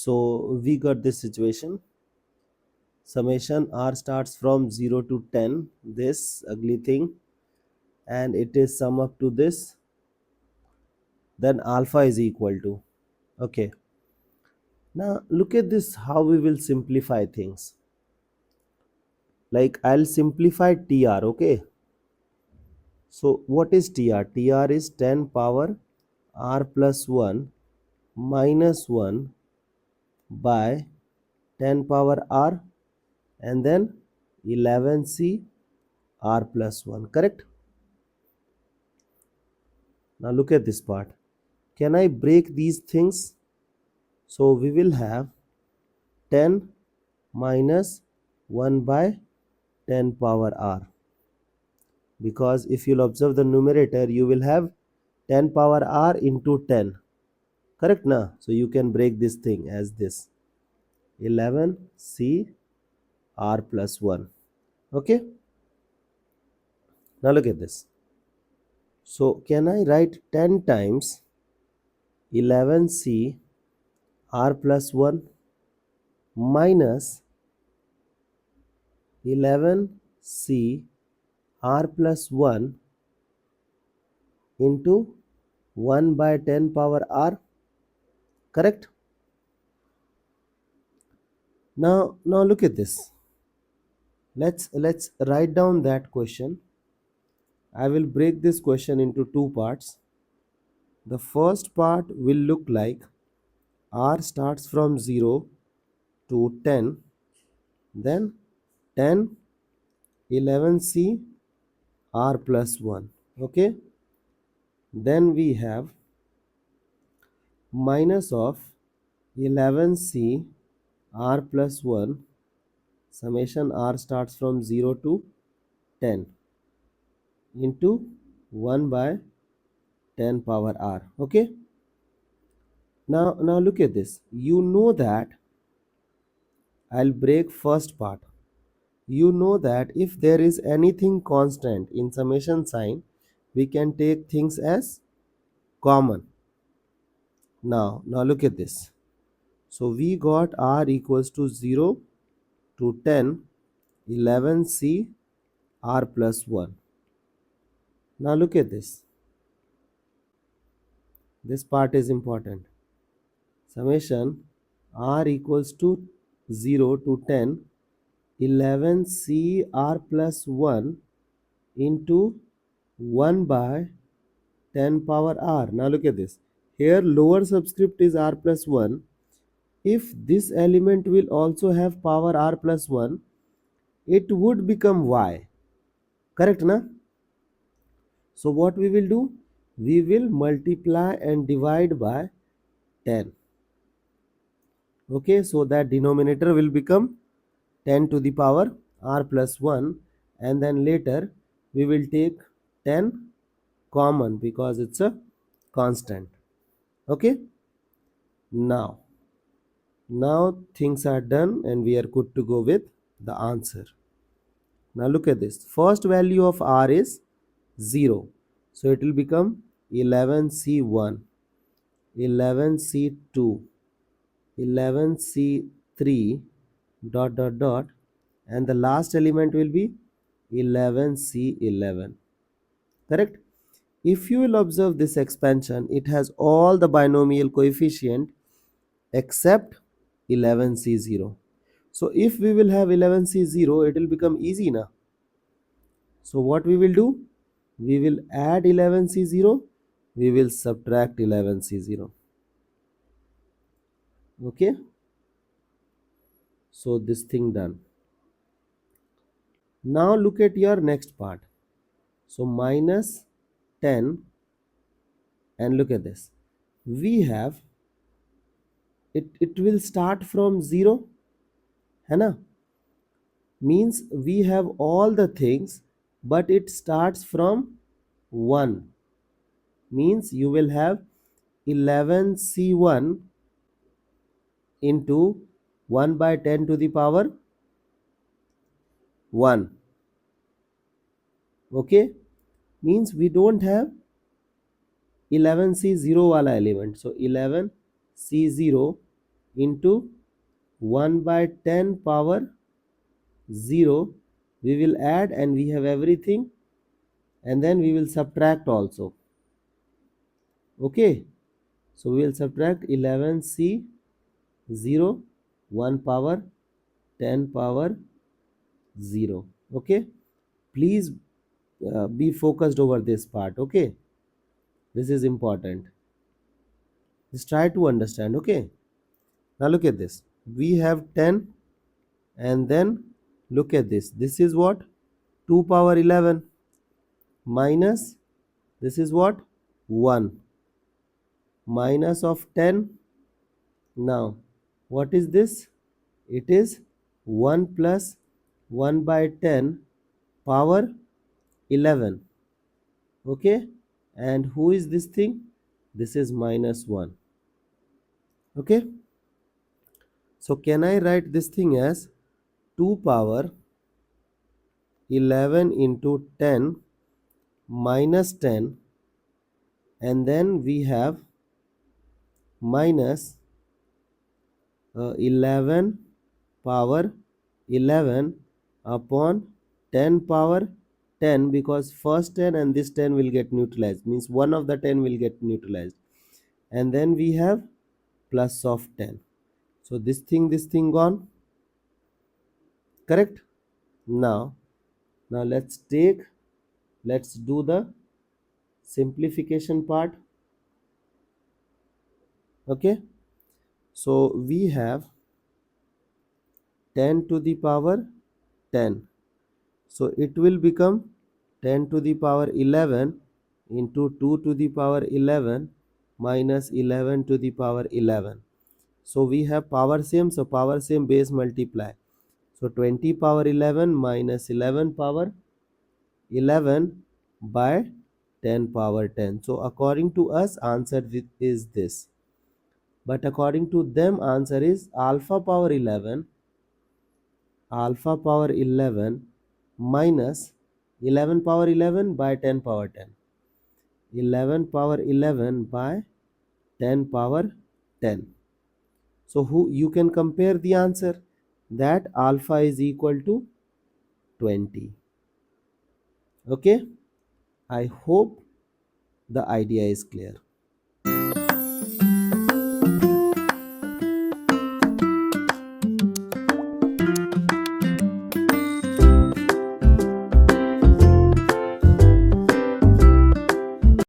So we got this situation. Summation r starts from 0 to 10, this ugly thing, and it is sum up to this, then alpha is equal to. Okay, now look at this, how we will simplify things. Like I'll simplify tr. Okay, so what is tr? Tr is 10 power r plus 1 minus 1 by 10 power r, and then 11c r plus 1, correct? Now look at this part. Can I break these things? So we will have 10 minus 1 by 10 power r, because if you'll observe the numerator you will have 10 power r into 10, correct na? So you can break this thing as this 11c r plus 1. Okay, now look at this. So can I write 10 times 11c r plus 1 minus 11c r plus 1 into 1 by 10 power r, correct? Now look at this. Let's write down that question. I will break this question into two parts. The first part will look like r starts from 0 to 10, then 10 11c r plus 1. Okay, then we have minus of 11c r plus 1, summation r starts from 0 to 10, into 1 by 10 power r. Okay, now look at this. You know that I'll break first part. You know that if there is anything constant in summation sign, we can take things as common. Now look at this. So we got r equals to 0 to 10 11c r plus 1. Now look at this. This part is important. Summation r equals to 0 to 10 11c r plus 1 into 1 by 10 power r. Now look at this. Here lower subscript is r plus 1. If this element will also have power r plus 1, it would become y. Correct, na? So what we will do? We will multiply and divide by 10. Okay, so that denominator will become 10 to the power r plus 1, and then later we will take 10 common because it's a constant. Okay, now things are done and we are good to go with the answer. Now look at this. First value of r is 0, so it will become 11c1, 11c2, 11c3 dot dot dot, and the last element will be 11c11, correct? If you will observe this expansion, it has all the binomial coefficient except 11c0. So if we will have 11c0, it will become easy now. So what we will do? We will add 11c0, we will subtract 11c0. Okay, so this thing done. Now look at your next part. So minus 10, and look at this. We have it will start from 0, है ना? Means we have all the things, but it starts from 1. Means you will have 11c1 into 1 by 10 to the power 1. Okay, means we don't have 11c0 wala element. So 11c0 into 1 by 10 power 0. We will add and we have everything, and then we will subtract also. Okay, so we will subtract 11c 0 1 power 10 power 0. Okay, please be focused over this part. Okay, this is important. Just try to understand. Okay, now look at this. We have 10, and then look at this. This is what? 2 power 11 minus, this is what? 1 minus of 10. Now what is this? It is 1 plus 1 by 10 power 11. Okay, and who is this thing? This is minus 1. Okay, so can I write this thing as 2 power 11 into 10 minus 10, and then we have minus 11 power 11 upon 10 power 10, because first 10 and this 10 will get neutralized, means one of the 10 will get neutralized, and then we have plus of 10. So this thing gone. Correct. Now let's do the simplification part. Okay, so we have 10 to the power 10, so it will become 10 to the power 11 into 2 to the power 11 minus 11 to the power 11. So we have power same, so power same, base multiply. So 20 power 11 minus 11 power 11 by 10 power 10. So according to us, answer is this, but according to them, answer is alpha power 11 minus 11 power 11 by 10 power 10, 11 power 11 by 10 power 10. So who you can compare the answer, that alpha is equal to 20. Okay, I hope the idea is clear.